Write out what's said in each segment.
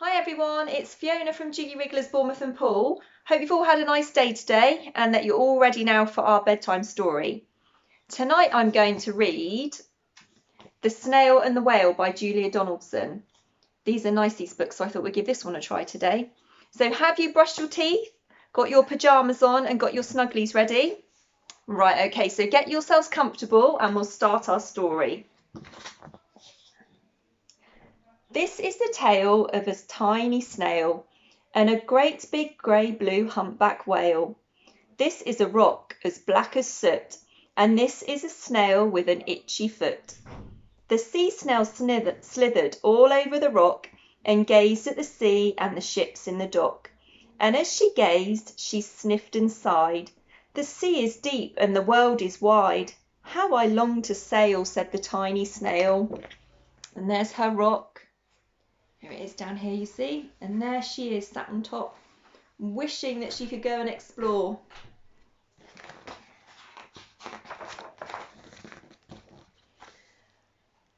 Hi everyone, it's Fiona from Jiggy Wrigglers Bournemouth and Poole. Hope you've all had a nice day today and that you're all ready now for our bedtime story. Tonight I'm going to read The Snail and the Whale by Julia Donaldson. These are nice, these books, so I thought we'd give this one a try today. So have you brushed your teeth, got your pyjamas on and got your snugglies ready? Right, okay, so get yourselves comfortable and we'll start our story. This is the tale of a tiny snail and a great big grey blue humpback whale. This is a rock as black as soot, and this is a snail with an itchy foot. The sea snail slithered all over the rock and gazed at the sea and the ships in the dock. And as she gazed, she sniffed and sighed. The sea is deep and the world is wide. How I long to sail, said the tiny snail. And there's her rock. Here it is down here, you see, and there she is sat on top, wishing that she could go and explore.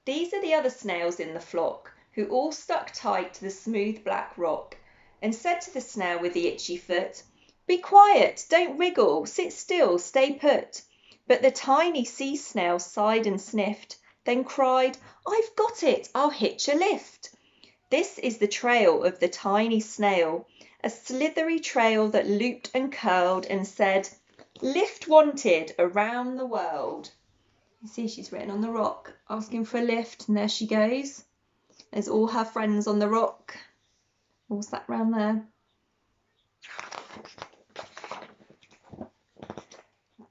These are the other snails in the flock, who all stuck tight to the smooth black rock, and said to the snail with the itchy foot, "Be quiet, don't wriggle, sit still, stay put." But the tiny sea snail sighed and sniffed, then cried, "I've got it, I'll hitch a lift." This is the trail of the tiny snail, a slithery trail that looped and curled and said, "Lift wanted around the world." You see she's written on the rock, asking for a lift, and there she goes. There's all her friends on the rock, all sat round there.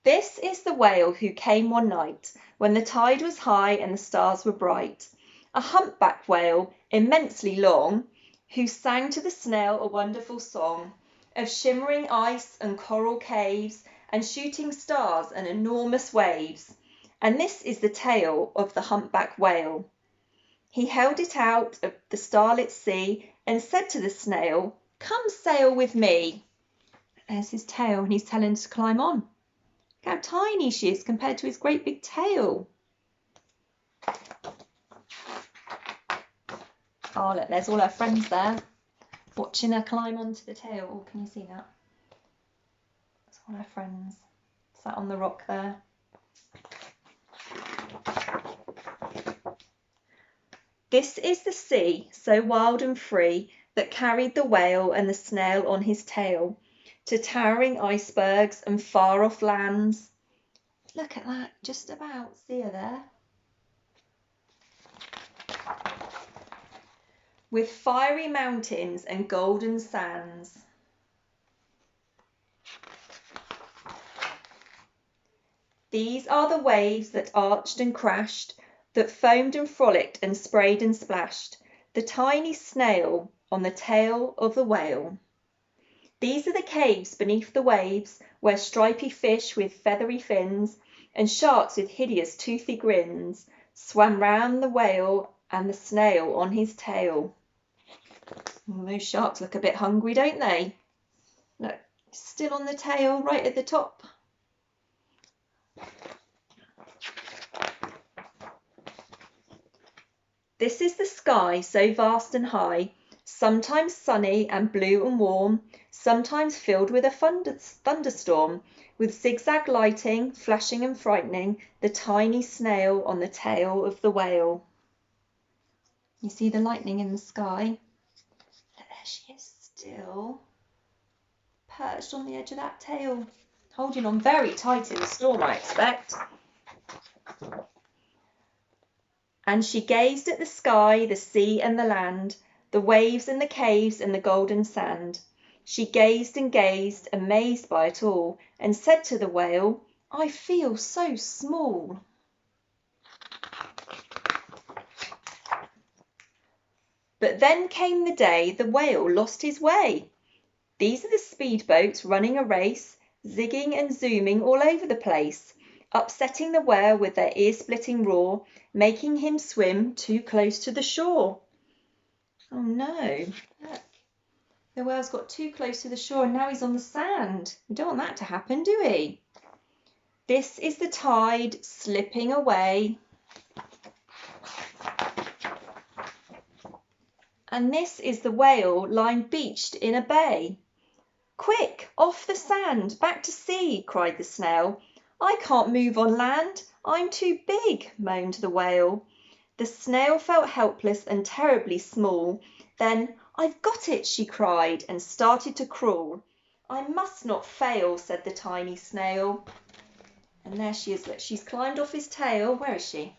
This is the whale who came one night when the tide was high and the stars were bright. A humpback whale, immensely long, who sang to the snail a wonderful song of shimmering ice and coral caves and shooting stars and enormous waves. And this is the tale of the humpback whale. He held it out of the starlit sea and said to the snail, "Come sail with me." There's his tail, and he's telling her to climb on. Look how tiny she is compared to his great big tail. Oh, look, there's all her friends there, watching her climb onto the tail. Oh, can you see that? That's all her friends, sat on the rock there. This is the sea, so wild and free, that carried the whale and the snail on his tail to towering icebergs and far-off lands. Look at that, just about, see her there. With fiery mountains and golden sands. These are the waves that arched and crashed, that foamed and frolicked and sprayed and splashed, the tiny snail on the tail of the whale. These are the caves beneath the waves, where stripy fish with feathery fins and sharks with hideous toothy grins swam round the whale and the snail on his tail. Oh, those sharks look a bit hungry, don't they? Look, still on the tail, right at the top. This is the sky, so vast and high, sometimes sunny and blue and warm, sometimes filled with a thunderstorm, with zigzag lighting, flashing and frightening the tiny snail on the tail of the whale. You see the lightning in the sky? There she is still, perched on the edge of that tail, holding on very tight in the storm, I expect. And she gazed at the sky, the sea and the land, the waves and the caves and the golden sand. She gazed and gazed, amazed by it all, and said to the whale, "I feel so small." But then came the day the whale lost his way. These are the speedboats running a race, zigging and zooming all over the place, upsetting the whale with their ear-splitting roar, making him swim too close to the shore. Oh no, look. The whale's got too close to the shore and now he's on the sand. We don't want that to happen, do we? This is the tide slipping away. And this is the whale lying beached in a bay. Quick, off the sand, back to sea, cried the snail. I can't move on land, I'm too big, moaned the whale. The snail felt helpless and terribly small. Then, I've got it, she cried, and started to crawl. I must not fail, said the tiny snail. And there she is, look, she's climbed off his tail. Where is she?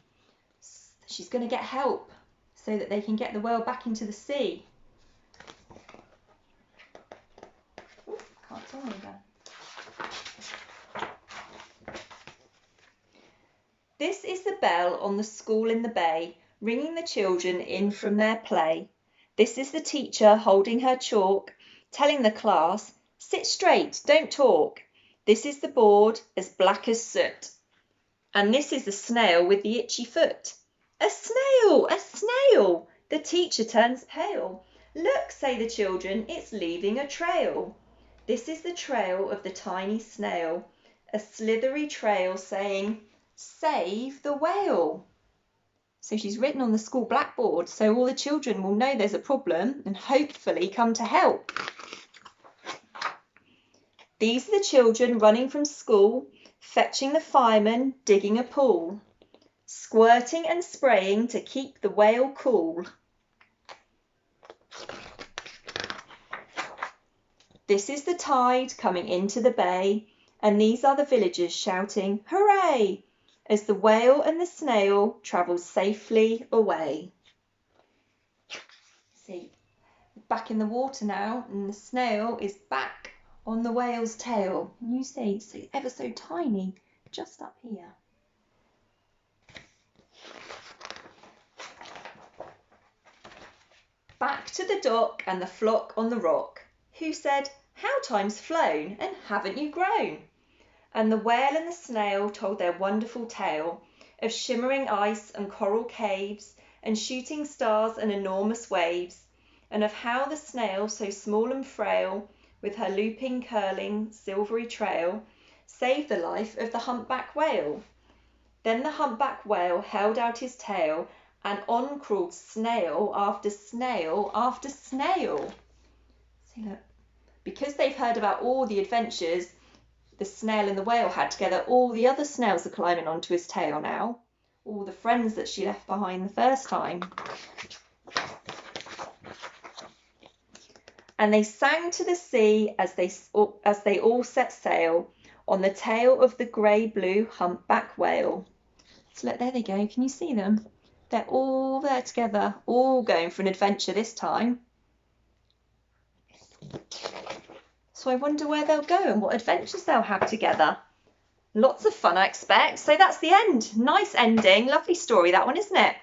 She's going to get help so that they can get the whale back into the sea. Ooh, can't tell either. This is the bell on the school in the bay, ringing the children in from their play. This is the teacher holding her chalk, telling the class, sit straight, don't talk. This is the board, as black as soot. And this is the snail with the itchy foot. A snail, a snail! The teacher turns pale. Look, say the children, it's leaving a trail. This is the trail of the tiny snail, a slithery trail saying, save the whale. So she's written on the school blackboard so all the children will know there's a problem and hopefully come to help. These are the children running from school, fetching the fireman, digging a pool, squirting and spraying to keep the whale cool. This is the tide coming into the bay, and these are the villagers shouting, hooray, as the whale and the snail travel safely away. See, back in the water now, and the snail is back on the whale's tail. And you see, it's ever so tiny, just up here. Back to the dock and the flock on the rock, who said, how time's flown, and haven't you grown? And the whale and the snail told their wonderful tale of shimmering ice and coral caves and shooting stars and enormous waves, and of how the snail, so small and frail, with her looping, curling, silvery trail, saved the life of the humpback whale. Then the humpback whale held out his tail, and on crawled snail after snail after snail. See, look, because they've heard about all the adventures the snail and the whale had together, all the other snails are climbing onto his tail now. All the friends that she left behind the first time. And they sang to the sea as they all set sail on the tail of the grey-blue humpback whale. So look, there they go. Can you see them? They're all there together, all going for an adventure this time. So I wonder where they'll go and what adventures they'll have together. Lots of fun, I expect. So that's the end. Nice ending. Lovely story, that one, isn't it?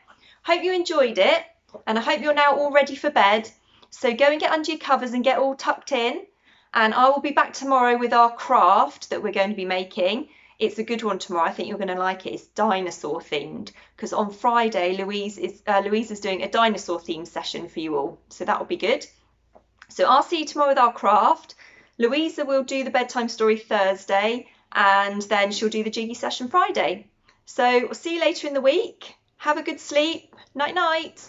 Hope you enjoyed it. And I hope you're now all ready for bed. So go and get under your covers and get all tucked in. And I will be back tomorrow with our craft that we're going to be making. It's a good one tomorrow. I think you're going to like it. It's dinosaur themed. Because on Friday, Louise is doing a dinosaur themed session for you all. So that will be good. So I'll see you tomorrow with our craft. Louisa will do the bedtime story Thursday, and then she'll do the Jiggy session Friday. So I'll see you later in the week. Have a good sleep. Night night.